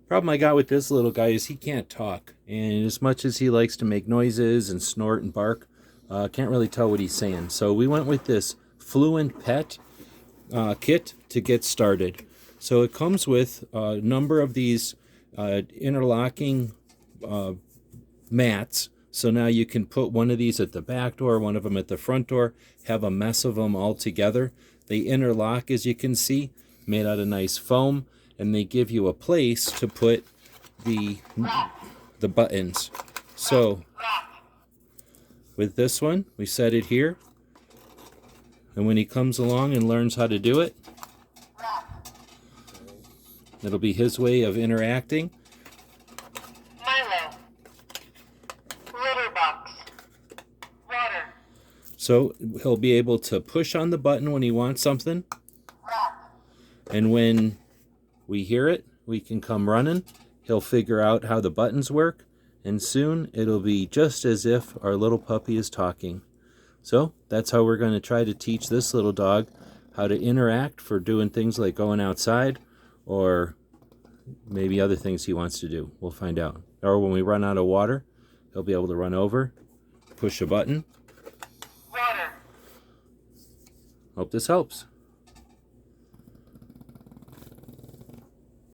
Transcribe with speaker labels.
Speaker 1: Problem I got with this little guy is he can't talk. And as much as he likes to make noises and snort and bark, can't really tell what he's saying. So we went with this FluentPet kit to get started. So it comes with a number of these interlocking mats. So now you can put one of these at the back door, one of them at the front door, have a mess of them all together. They interlock, as you can see, made out of nice foam, and they give you a place to put the buttons. So with this one, we set it here, and when he comes along and learns how to do it, it'll be his way of interacting. So he'll be able to push on the button when he wants something. And when we hear it, we can come running. He'll figure out how the buttons work. And soon it'll be just as if our little puppy is talking. So that's how we're going to try to teach this little dog how to interact for doing things like going outside or maybe other things he wants to do. We'll find out. Or when we run out of water, he'll be able to run over, push a button. Hope this helps.